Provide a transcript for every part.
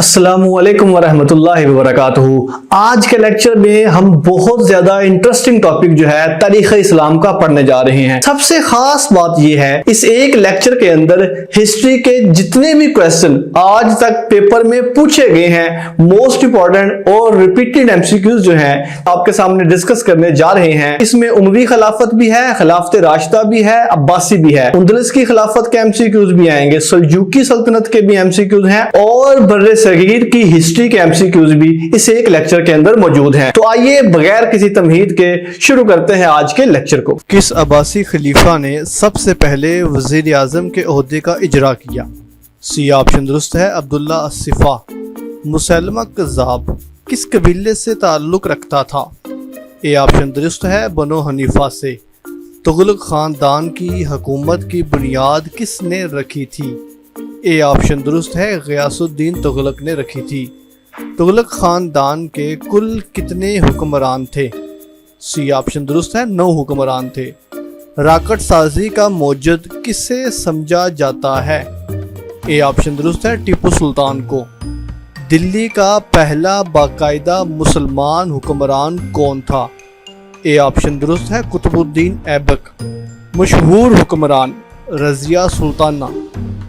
السلام علیکم ورحمۃ اللہ وبرکاتہ۔ آج کے لیکچر میں ہم بہت زیادہ انٹرسٹنگ ٹاپک جو ہے تاریخ اسلام کا پڑھنے جا رہے ہیں۔ سب سے خاص بات یہ ہے اس ایک لیکچر کے اندر ہسٹری کے جتنے بھی کویسچن آج تک پیپر میں پوچھے گئے ہیں، موسٹ امپورٹنٹ اور ریپیٹڈ MCQs جو ہیں آپ کے سامنے ڈسکس کرنے جا رہے ہیں۔ اس میں اموی خلافت بھی ہے، خلافت راشدہ بھی ہے، عباسی بھی ہے، اندلس کی خلافت کے MCQs بھی آئیں گے، سلجوقی سلطنت کے بھی MCQs ہیں اور بر صغیر کی ہسٹری کے MCQs بھی اس ایک لیکچر کے اندر موجود ہیں۔ تو آئیے بغیر کسی تمہید کے شروع کرتے ہیں آج کے لیکچر کو۔ کس عباسی خلیفہ نے سب سے پہلے وزیر اعظم کے عہدے کا اجرا کیا؟ سی آپشن درست ہے عبداللہ الصفا۔ مسلمہ کذاب کس قبیلے سے تعلق رکھتا تھا؟ اے آپشن درست ہے بنو حنیفہ سے۔ تغلق خاندان کی حکومت کی بنیاد کس نے رکھی تھی؟ اے آپشن درست ہے غیاث الدین تغلق نے رکھی تھی۔ تغلق خاندان کے کل کتنے حکمران تھے؟ سی آپشن درست ہے 9 حکمران تھے۔ راکٹ سازی کا موجد کسے سمجھا جاتا ہے؟ اے آپشن درست ہے ٹیپو سلطان کو۔ دلی کا پہلا باقاعدہ مسلمان حکمران کون تھا؟ اے آپشن درست ہے قطب الدین ایبک۔ مشہور حکمران رضیہ سلطانہ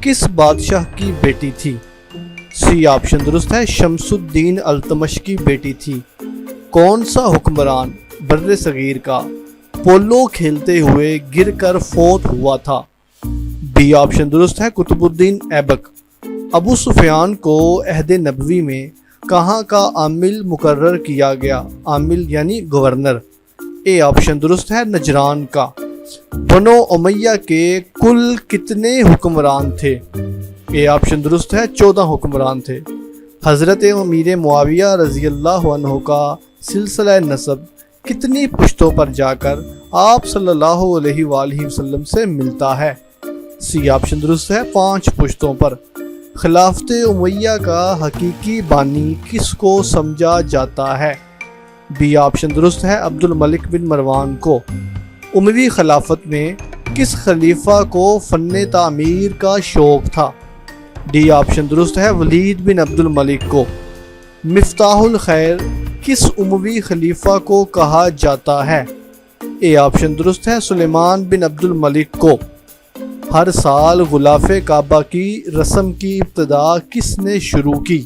کس بادشاہ کی بیٹی تھی؟ سی آپشن درست ہے شمس الدین التمش کی بیٹی تھی۔ کون سا حکمران بر صغیر کا پولو کھیلتے ہوئے گر کر فوت ہوا تھا؟ بی آپشن درست ہے قطب الدین ایبک۔ ابو سفیان کو عہد نبوی میں کہاں کا عامل مقرر کیا گیا؟ عامل یعنی گورنر۔ اے آپشن درست ہے نجران کا۔ بنو امیہ کے کل کتنے حکمران تھے؟ اے آپشن درست ہے 14 حکمران تھے۔ حضرت امیر معاویہ رضی اللہ عنہ کا سلسلہ نسب کتنی پشتوں پر جا کر آپ صلی اللہ علیہ وآلہ وسلم سے ملتا ہے؟ سی آپشن درست ہے 5 پشتوں پر۔ خلافت امیہ کا حقیقی بانی کس کو سمجھا جاتا ہے؟ بی آپشن درست ہے عبد الملک بن مروان کو۔ اموی خلافت میں کس خلیفہ کو فن تعمیر کا شوق تھا؟ ڈی آپشن درست ہے ولید بن عبد الملک کو۔ مفتاح الخیر کس اموی خلیفہ کو کہا جاتا ہے؟ اے آپشن درست ہے سلیمان بن عبد الملک کو۔ ہر سال غلاف کعبہ کی رسم کی ابتدا کس نے شروع کی؟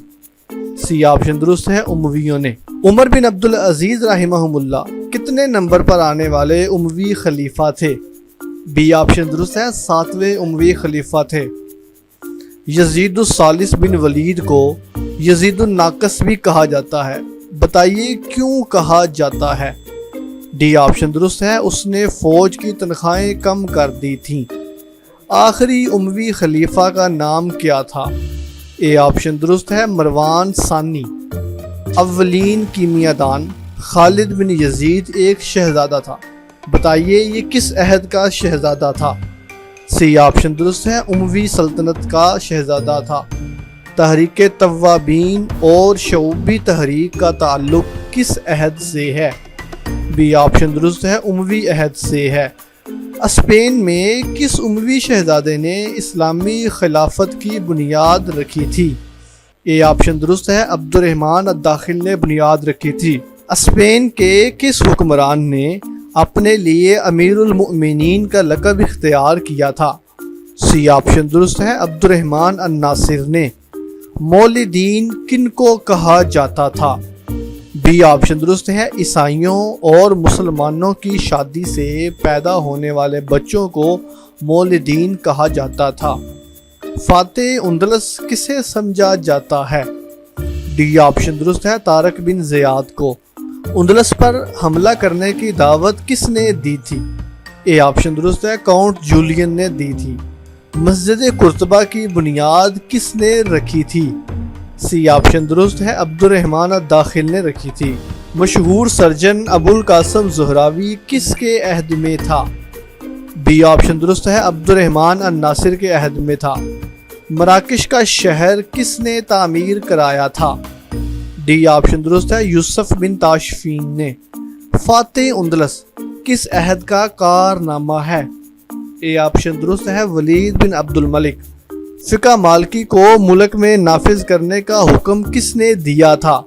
سی آپشن درست ہے امویوں نے۔ عمر بن عبدالعزیز رحمہم اللہ کتنے نمبر پر آنے والے اموی خلیفہ تھے؟ بی آپشن درست ہے 7ویں اموی خلیفہ تھے۔ یزید الثالث بن ولید کو یزید الناقص بھی کہا جاتا ہے، بتائیے کیوں کہا جاتا ہے؟ ڈی آپشن درست ہے اس نے فوج کی تنخواہیں کم کر دی تھیں۔ آخری اموی خلیفہ کا نام کیا تھا؟ اے آپشن درست ہے مروان ثانی۔ اولین کیمیاء دان خالد بن یزید ایک شہزادہ تھا، بتائیے یہ کس عہد کا شہزادہ تھا؟ سی آپشن درست ہے اموی سلطنت کا شہزادہ تھا۔ تحریک توابین اور شعوبی تحریک کا تعلق کس عہد سے ہے؟ بی آپشن درست ہے اموی عہد سے ہے۔ اسپین میں کس اموی شہزادے نے اسلامی خلافت کی بنیاد رکھی تھی؟ اے آپشن درست ہے عبد الرحمن الداخل نے بنیاد رکھی تھی۔ اسپین کے کس حکمران نے اپنے لیے امیر المؤمنین کا لقب اختیار کیا تھا؟ سی آپشن درست ہے عبد الرحمن الناصر نے۔ مولدین کن کو کہا جاتا تھا؟ بی آپشن درست ہے عیسائیوں اور مسلمانوں کی شادی سے پیدا ہونے والے بچوں کو مولدین کہا جاتا تھا۔ فاتح اندلس کسے سمجھا جاتا ہے؟ ڈی آپشن درست ہے طارق بن زیاد کو۔ اندلس پر حملہ کرنے کی دعوت کس نے دی تھی؟ اے آپشن درست ہے کاؤنٹ جولین نے دی تھی۔ مسجد قرطبہ کی بنیاد کس نے رکھی تھی؟ سی آپشن درست ہے عبد الرحمن الداخل نے رکھی تھی۔ مشہور سرجن ابو القاسم زہراوی کس کے عہد میں تھا؟ بی آپشن درست ہے عبد الرحمن الناصر کے عہد میں تھا۔ مراکش کا شہر کس نے تعمیر کرایا تھا؟ ڈی آپشن درست ہے یوسف بن تاشفین نے۔ فاتح اندلس کس عہد کا کارنامہ ہے؟ اے آپشن درست ہے ولید بن عبد الملک۔ فقہ مالکی کو ملک میں نافذ کرنے کا حکم کس نے دیا تھا؟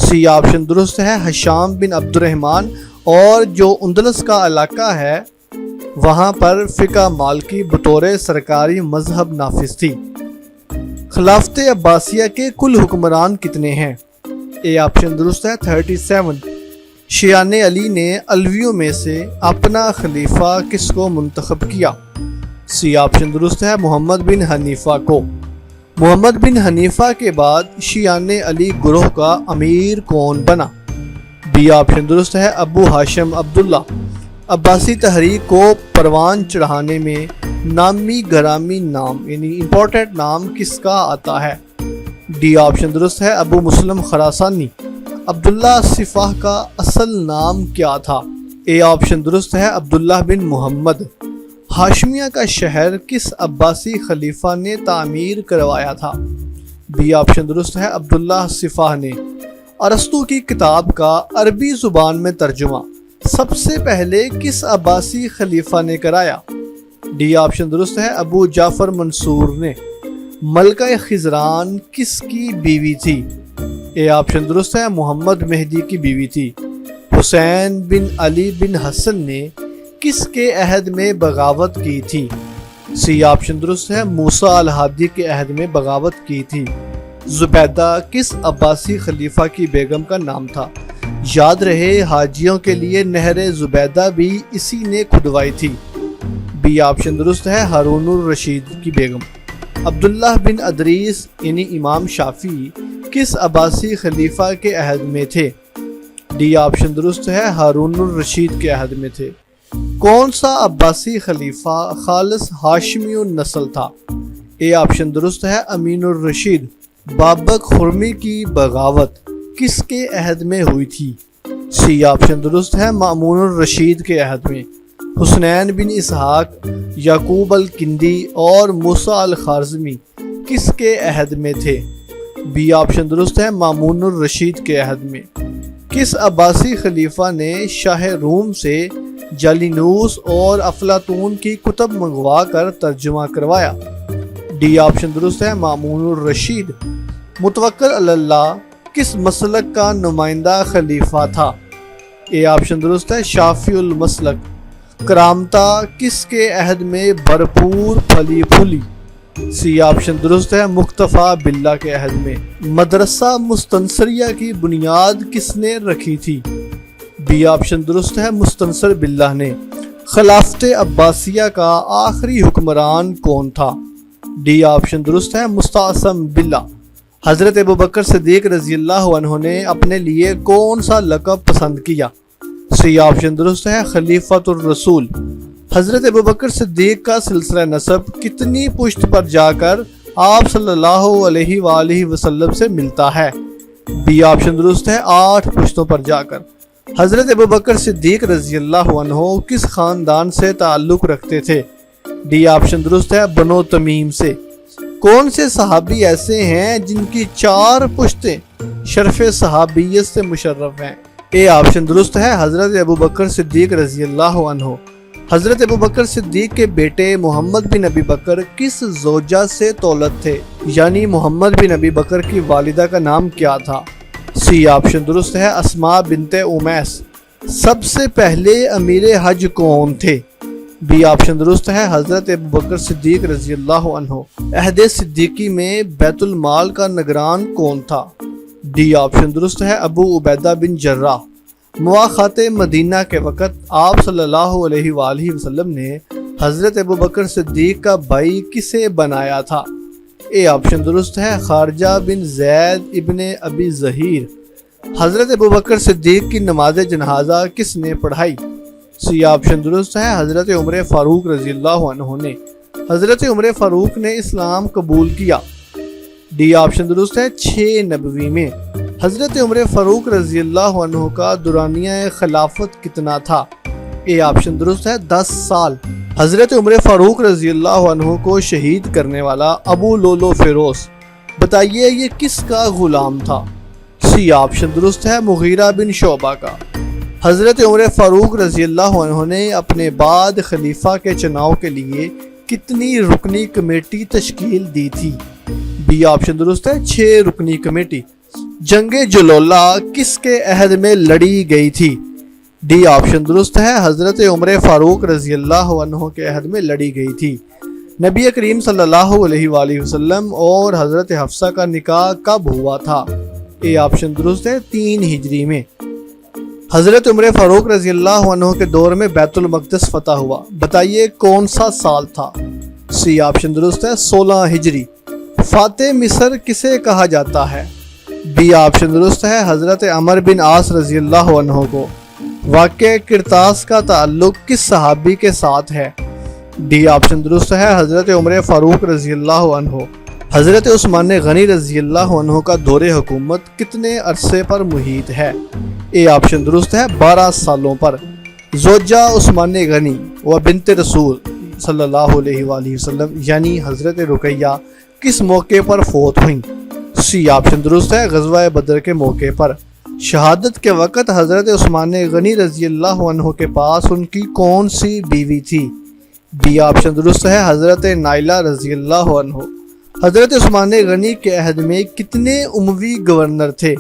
سی آپشن درست ہے ہشام بن عبد الرحمن، اور جو اندلس کا علاقہ ہے وہاں پر فقہ مالکی بطور سرکاری مذہب نافذ تھی۔ خلافت عباسیہ کے کل حکمران کتنے ہیں؟ اے آپشن درست ہے 37۔ شیعان علی نے علویوں میں سے اپنا خلیفہ کس کو منتخب کیا؟ سی آپشن درست ہے محمد بن حنیفہ کو۔ محمد بن حنیفہ کے بعد شیعان علی گروہ کا امیر کون بنا؟ بی آپشن درست ہے ابو ہاشم عبداللہ۔ عباسی تحریک کو پروان چڑھانے میں نامی گرامی نام یعنی امپورٹنٹ نام کس کا آتا ہے؟ ڈی آپشن درست ہے ابو مسلم خراسانی۔ عبداللہ الصفاح کا اصل نام کیا تھا؟ اے آپشن درست ہے عبداللہ بن محمد۔ ہاشمیہ کا شہر کس عباسی خلیفہ نے تعمیر کروایا تھا؟ بی آپشن درست ہے عبداللہ الصفاح نے۔ ارسطو کی کتاب کا عربی زبان میں ترجمہ سب سے پہلے کس عباسی خلیفہ نے کرایا؟ ڈی آپشن درست ہے ابو جعفر منصور نے۔ ملکہ خزران کس کی بیوی تھی؟ اے آپشن درست ہے محمد مہدی کی بیوی تھی۔ حسین بن علی بن حسن نے کس کے عہد میں بغاوت کی تھی؟ سی آپشن درست ہے موسیٰ الہادی کے عہد میں بغاوت کی تھی۔ زبیدہ کس عباسی خلیفہ کی بیگم کا نام تھا؟ یاد رہے حاجیوں کے لیے نہر زبیدہ بھی اسی نے کھدوائی تھی۔ بی آپشن درست ہے ہارون الرشید کی بیگم۔ عبداللہ بن ادریس یعنی امام شافعی کس عباسی خلیفہ کے عہد میں تھے؟ ڈی آپشن درست ہے ہارون الرشید کے عہد میں تھے۔ کون سا عباسی خلیفہ خالص ہاشمی النسل تھا؟ اے آپشن درست ہے امین الرشید۔ بابک خرمی کی بغاوت کس کے عہد میں ہوئی تھی؟ سی آپشن درست ہے مامون الرشید کے عہد میں۔ حسنین بن اسحاق، یعقوب الکندی اور موسیٰ الخارزمی کس کے عہد میں تھے؟ بی آپشن درست ہے مامون الرشید کے عہد میں۔ کس عباسی خلیفہ نے شاہ روم سے جالینوس اور افلاطون کی کتب منگوا کر ترجمہ کروایا؟ ڈی آپشن درست ہے مامون الرشید۔ متوکل علی اللہ کس مسلک کا نمائندہ خلیفہ تھا؟ اے آپشن درست ہے شافعی المسلک۔ کرامتہ کس کے عہد میں بھرپور پھلی پھولی؟ سی آپشن درست ہے مقتفیٰ باللہ کے عہد میں۔ مدرسہ مستنصریہ کی بنیاد کس نے رکھی تھی؟ بی آپشن درست ہے مستنصر باللہ نے۔ خلافت عباسیہ کا آخری حکمران کون تھا؟ ڈی آپشن درست ہے مستعصم باللہ۔ حضرت ابوبکر صدیق رضی اللہ عنہ نے اپنے لیے کون سا لقب پسند کیا؟ سی آپشن درست ہے خلیفۃ الرسول۔ حضرت ابوبکر صدیق کا سلسلہ نسب کتنی پشت پر جا کر آپ صلی اللہ علیہ وآلہ وسلم سے ملتا ہے؟ بی آپشن درست ہے 8 پشتوں پر جا کر۔ حضرت ابوبکر صدیق رضی اللہ عنہ کس خاندان سے تعلق رکھتے تھے؟ ڈی آپشن درست ہے بنو تمیم سے۔ کون سے صحابی ایسے ہیں جن کی 4 پشتیں شرف صحابیت سے مشرف ہیں؟ اے آپشن درست ہے حضرت ابوبکر صدیق رضی اللہ عنہ۔ حضرت ابوبکر صدیق کے بیٹے محمد بن ابی بکر کس زوجہ سے تولد تھے؟ یعنی محمد بن ابی بکر کی والدہ کا نام کیا تھا؟ سی آپشن درست ہے اسماء بنت امیس۔ سب سے پہلے امیر حج کون تھے؟ بی آپشن درست ہے حضرت ابوبکر صدیق رضی اللہ عنہ۔ عہد صدیقی میں بیت المال کا نگران کون تھا؟ ڈی آپشن درست ہے ابو عبیدہ بن جراح۔ مواخات مدینہ کے وقت آپ صلی اللہ علیہ وآلہ وسلم نے حضرت ابوبکر صدیق کا بھائی کسے بنایا تھا؟ اے آپشن درست ہے خارجہ بن زید ابن ابی ظہیر۔ حضرت ابوبکر صدیق کی نماز جنازہ کس نے پڑھائی؟ سی آپشن درست ہے حضرت عمر فاروق رضی اللہ عنہ نے۔ حضرت عمر فاروق نے اسلام قبول کیا۔ ڈی آپشن درست ہے 6 نبوی میں۔ حضرت عمر فاروق رضی اللہ عنہ کا دورانیہ خلافت کتنا تھا؟ اے آپشن درست ہے 10 سال۔ حضرت عمر فاروق رضی اللہ عنہ کو شہید کرنے والا ابو لولو فیروز بتائیے یہ کس کا غلام تھا؟ سی آپشن درست ہے مغیرہ بن شعبہ کا۔ حضرت عمر فاروق رضی اللہ عنہ نے اپنے بعد خلیفہ کے چناؤ کے لیے کتنی رکنی کمیٹی تشکیل دی تھی؟ بی آپشن درست ہے 6 رکنی کمیٹی۔ جنگ جلولہ کس کے عہد میں لڑی گئی تھی؟ ڈی آپشن درست ہے حضرت عمر فاروق رضی اللہ عنہ کے عہد میں لڑی گئی تھی۔ نبی کریم صلی اللہ علیہ وآلہ وسلم اور حضرت حفصہ کا نکاح کب ہوا تھا؟ اے آپشن درست ہے 3 ہجری میں۔ حضرت عمر فاروق رضی اللہ عنہ کے دور میں بیت المقدس فتح ہوا، بتائیے کون سا سال تھا؟ سی آپشن درست ہے 16 ہجری۔ فاتح مصر کسے کہا جاتا ہے؟ بی آپشن درست ہے حضرت عمر بن عاص رضی اللہ عنہ کو۔ واقعہ قرطاس کا تعلق کس صحابی کے ساتھ ہے؟ ڈی آپشن درست ہے حضرت عمر فاروق رضی اللہ عنہ۔ حضرت عثمان غنی رضی اللہ عنہ کا دور حکومت کتنے عرصے پر محیط ہے؟ اے آپشن درست ہے 12 سالوں پر۔ زوجہ عثمان غنی و بنت رسول صلی اللہ علیہ وآلہ وسلم یعنی حضرت رقیہ کس موقع پر فوت ہوئیں؟ سی آپشن درست ہے غزوہ بدر کے موقع پر۔ شہادت کے وقت حضرت عثمان غنی رضی اللہ عنہ کے پاس ان کی کون سی بیوی تھی؟ بی آپشن درست ہے حضرت نائلہ رضی اللہ عنہ۔ حضرت عثمان غنی کے عہد میں کتنے اموی گورنر تھے؟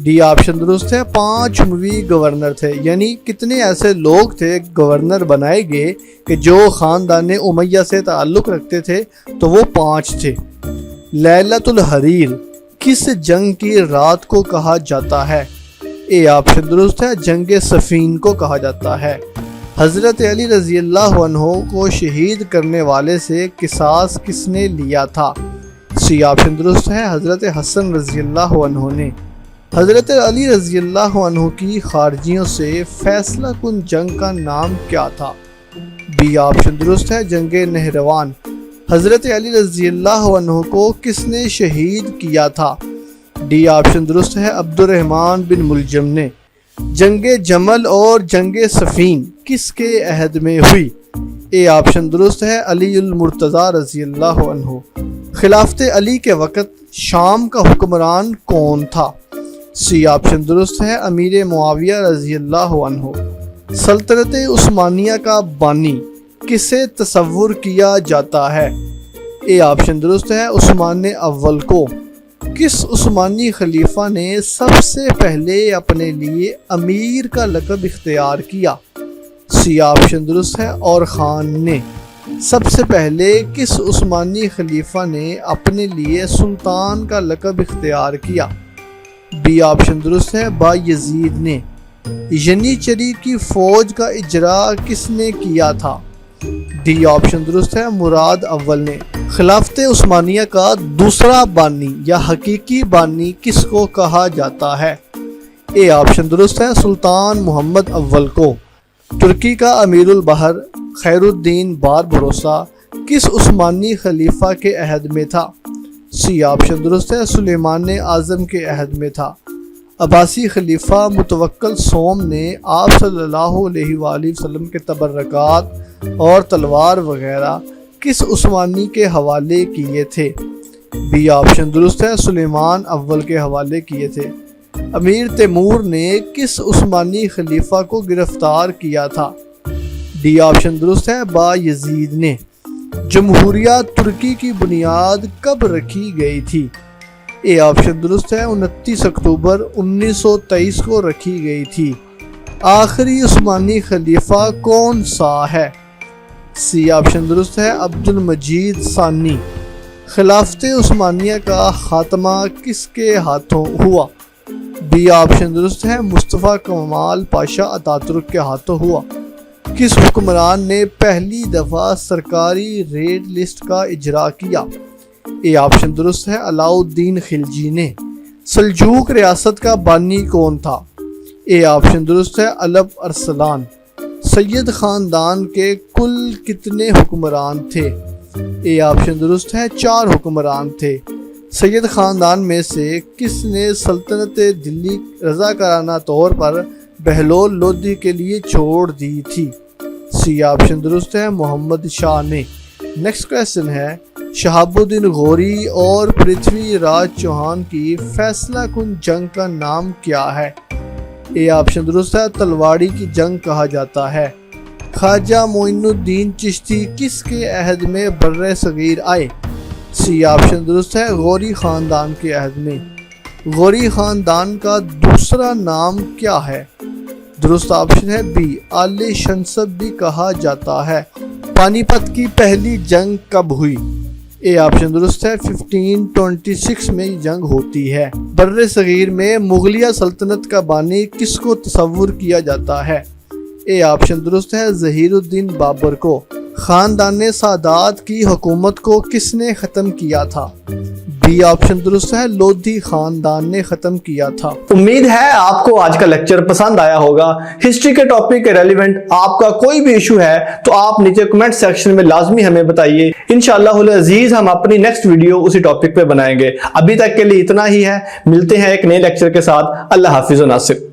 ڈی آپشن درست ہے 5 اموی گورنر تھے، یعنی کتنے ایسے لوگ تھے گورنر بنائے گئے کہ جو خاندان امیہ سے تعلق رکھتے تھے تو وہ 5 تھے۔ لیلۃ الحریر کس جنگ کی رات کو کہا جاتا ہے؟ اے آپشن درست ہے جنگ صفین کو کہا جاتا ہے۔ حضرت علی رضی اللہ عنہ کو شہید کرنے والے سے قصاص کس نے لیا تھا؟ سی آپشن درست ہے حضرت حسن رضی اللہ عنہ نے۔ حضرت علی رضی اللہ عنہ کی خارجیوں سے فیصلہ کن جنگ کا نام کیا تھا؟ بی آپشن درست ہے جنگ نہروان۔ حضرت علی رضی اللہ عنہ کو کس نے شہید کیا تھا؟ ڈی آپشن درست ہے عبد الرحمن بن ملجم نے۔ جنگ جمل اور جنگ صفین کس کے عہد میں ہوئی؟ اے آپشن درست ہے علی المرتضیٰ رضی اللہ عنہ۔ خلافت علی کے وقت شام کا حکمران کون تھا؟ سی آپشن درست ہے امیر معاویہ رضی اللہ عنہ۔ سلطنت عثمانیہ کا بانی کسے تصور کیا جاتا ہے؟ اے آپشن درست ہے عثمان اول کو۔ کس عثمانی خلیفہ نے سب سے پہلے اپنے لیے امیر کا لقب اختیار کیا؟ سی آپشن درست ہے اور خان نے۔ سب سے پہلے کس عثمانی خلیفہ نے اپنے لیے سلطان کا لقب اختیار کیا؟ بی آپشن درست ہے بایزید نے۔ ینیچری کی فوج کا اجرا کس نے کیا تھا؟ ڈی آپشن درست ہے مراد اول نے۔ خلافت عثمانیہ کا دوسرا بانی یا حقیقی بانی کس کو کہا جاتا ہے؟ اے آپشن درست ہے سلطان محمد اول کو۔ ترکی کا امیر البحر خیر الدین بار بھروسہ کس عثمانی خلیفہ کے عہد میں تھا؟ سی آپشن درست ہے سلیمان اعظم کے عہد میں تھا۔ عباسی خلیفہ متوکل سوم نے آپ صلی اللہ علیہ وآلہ وسلم کے تبرکات اور تلوار وغیرہ کس عثمانی کے حوالے کیے تھے؟ بی آپشن درست ہے سلیمان اول کے حوالے کیے تھے۔ امیر تیمور نے کس عثمانی خلیفہ کو گرفتار کیا تھا؟ ڈی آپشن درست ہے بایزید نے۔ جمہوریہ ترکی کی بنیاد کب رکھی گئی تھی؟ اے آپشن درست ہے 29 اکتوبر 1923 کو رکھی گئی تھی۔ آخری عثمانی خلیفہ کون سا ہے؟ سی آپشن درست ہے عبد المجید ثانی۔ خلافت عثمانیہ کا خاتمہ کس کے ہاتھوں ہوا؟ بی آپشن درست ہے مصطفیٰ کمال پاشا اتاترک کے ہاتھوں ہوا۔ کس حکمران نے پہلی دفعہ سرکاری ریڈ لسٹ کا اجرا کیا؟ اے آپشن درست ہے علاء الدین خلجی نے۔ سلجوق ریاست کا بانی کون تھا؟ اے آپشن درست ہے الپ ارسلان۔ سید خاندان کے کل کتنے حکمران تھے؟ اے آپشن درست ہے 4 حکمران تھے۔ سید خاندان میں سے کس نے سلطنت دلی رضاکارانہ طور پر بہلول لودھی کے لیے چھوڑ دی تھی؟ سی آپشن درست ہے محمد شاہ نے۔ نیکسٹ کویسچن ہے شہاب الدین غوری اور پرتھوی راج چوہان کی فیصلہ کن جنگ کا نام کیا ہے؟ اے آپشن درست ہے تلواڑی کی جنگ کہا جاتا ہے۔ خواجہ معین الدین چشتی کس کے عہد میں بر صغیر آئے؟ سی آپشن درست ہے غوری خاندان کے عہد میں۔ غوری خاندان کا دوسرا نام کیا ہے؟ درست آپشن ہے بی آل شنسب بھی کہا جاتا ہے۔ پانی پت کی پہلی جنگ کب ہوئی؟ اے آپشن درست ہے 1526 میں جنگ ہوتی ہے۔ بر صغیر میں مغلیہ سلطنت کا بانی کس کو تصور کیا جاتا ہے؟ اے آپشن درست ہے ظہیر الدین بابر کو۔ خاندان سادات کی حکومت کو کس نے ختم کیا تھا؟ بی آپشن درست ہے لودھی خاندان نے ختم کیا تھا۔ امید ہے آپ کو آج کا لیکچر پسند آیا ہوگا۔ ہسٹری کے ٹاپک کے ریلیونٹ آپ کا کوئی بھی ایشو ہے تو آپ نیچے کمنٹ سیکشن میں لازمی ہمیں بتائیے۔ انشاءاللہ العزیز ہم اپنی نیکسٹ ویڈیو اسی ٹاپک پہ بنائیں گے۔ ابھی تک کے لیے اتنا ہی ہے، ملتے ہیں ایک نئے لیکچر کے ساتھ۔ اللہ حافظ و ناصر۔